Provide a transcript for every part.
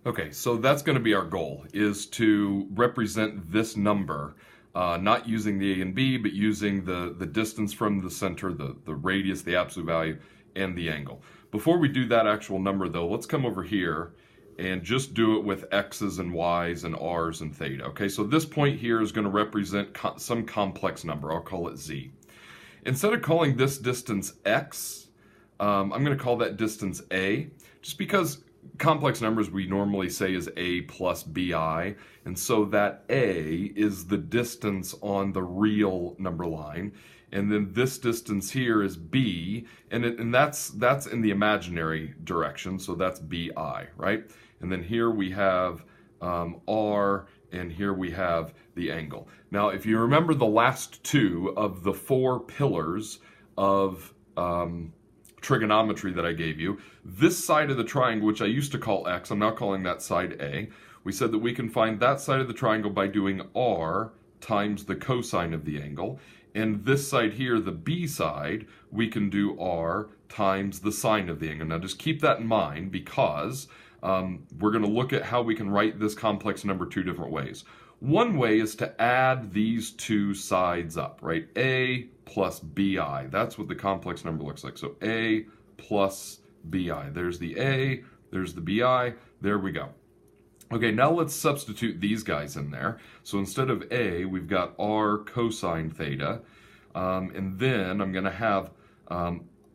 Okay, so that's going to be our goal, is to represent this number, not using the A and B, but using the distance from the center, the radius, the absolute value, and the angle. Before we do that actual number, though, let's come over here and just do it with x's and y's and r's and theta. Okay, so this point here is going to represent some complex number. I'll call it z. Instead of calling this distance x, I'm going to call that distance a, just because complex numbers we normally say is a plus bi, and so that a is the distance on the real number line, and then this distance here is b, and that's in the imaginary direction, so that's bi, right? And then here we have r, and here we have the angle. Now, if you remember the last two of the four pillars of trigonometry that I gave you, this side of the triangle, which I used to call x, I'm now calling that side a, we said that we can find that side of the triangle by doing r times the cosine of the angle, and this side here, the b side, we can do r times the sine of the angle. Now just keep that in mind, because we're going to look at how we can write this complex number two different ways. One way is to add these two sides up, right? A plus bi. That's what the complex number looks like. So a plus bi. There's the a, there's the bi, there we go. Okay, now let's substitute these guys in there. So instead of a, we've got r cosine theta, and then I'm going to have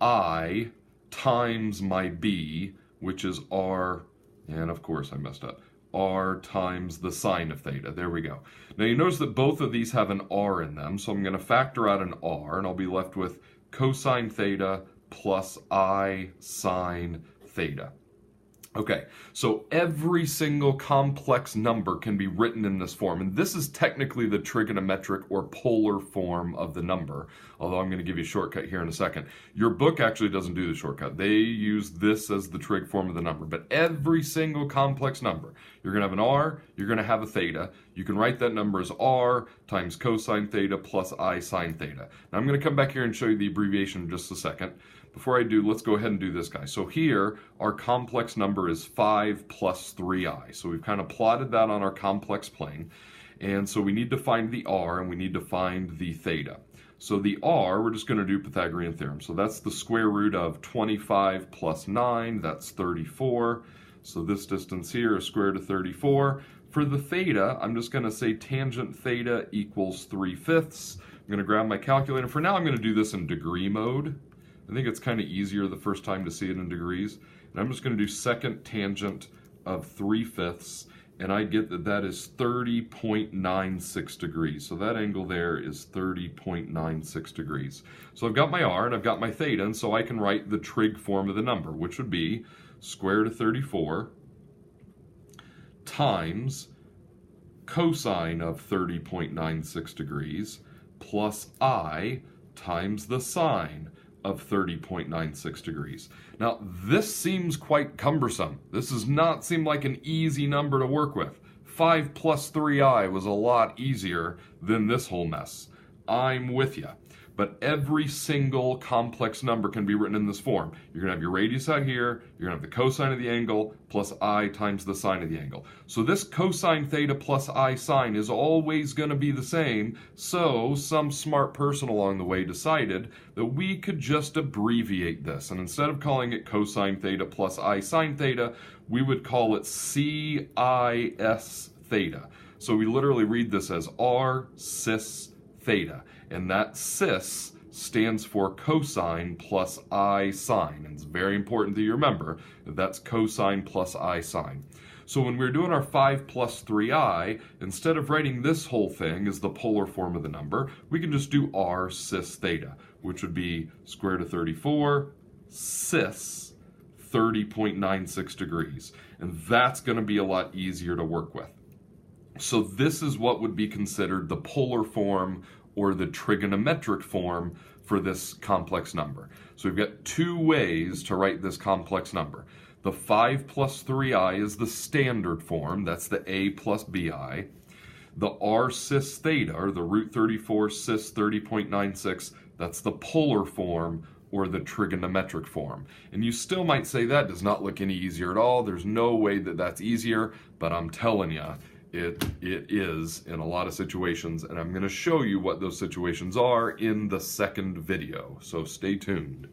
I times my b, which is r, and of course I messed up, r times the sine of theta. There we go. Now you notice that both of these have an r in them, so I'm going to factor out an r, and I'll be left with cosine theta plus I sine theta. Okay, so every single complex number can be written in this form, and this is technically the trigonometric or polar form of the number, although I'm going to give you a shortcut here in a second. Your book actually doesn't do the shortcut. They use this as the trig form of the number, but every single complex number, you're going to have an r, you're going to have a theta. You can write that number as r times cosine theta plus I sine theta. Now I'm going to come back here and show you the abbreviation in just a second. Before I do, let's go ahead and do this guy. So here, our complex number is 5 plus 3i. So we've kind of plotted that on our complex plane. And so we need to find the r, and we need to find the theta. So the r, we're just going to do Pythagorean theorem. So that's the square root of 25 plus 9, that's 34. So this distance here is square root of 34. For the theta, I'm just going to say tangent theta equals 3/5. I'm going to grab my calculator. For now, I'm going to do this in degree mode. I think it's kind of easier the first time to see it in degrees. And I'm just going to do second tangent of 3/5, and I get that that is 30.96 degrees. So that angle there is 30.96 degrees. So I've got my r and I've got my theta, and so I can write the trig form of the number, which would be square root of 34 times cosine of 30.96 degrees plus I times the sine of 30.96 degrees. Now, this seems quite cumbersome. This does not seem like an easy number to work with. 5 plus 3i was a lot easier than this whole mess. I'm with you. But every single complex number can be written in this form. You're going to have your radius out here, you're going to have the cosine of the angle plus I times the sine of the angle. So this cosine theta plus I sine is always going to be the same, so some smart person along the way decided that we could just abbreviate this, and instead of calling it cosine theta plus I sine theta, we would call it CIS theta. So we literally read this as R cis theta, and that cis stands for cosine plus I sine, and it's very important that you remember that that's cosine plus I sine. So when we're doing our 5 plus 3i, instead of writing this whole thing as the polar form of the number, we can just do r cis theta, which would be square root of 34 cis 30.96 degrees, and that's going to be a lot easier to work with. So this is what would be considered the polar form or the trigonometric form for this complex number. So we've got two ways to write this complex number. The 5 plus 3i is the standard form, that's the a plus bi. The r cis theta, or the root 34 cis 30.96, that's the polar form, or the trigonometric form. And you still might say that does not look any easier at all. There's no way that that's easier, but I'm telling you, it is in a lot of situations, and I'm going to show you what those situations are in the second video. So stay tuned.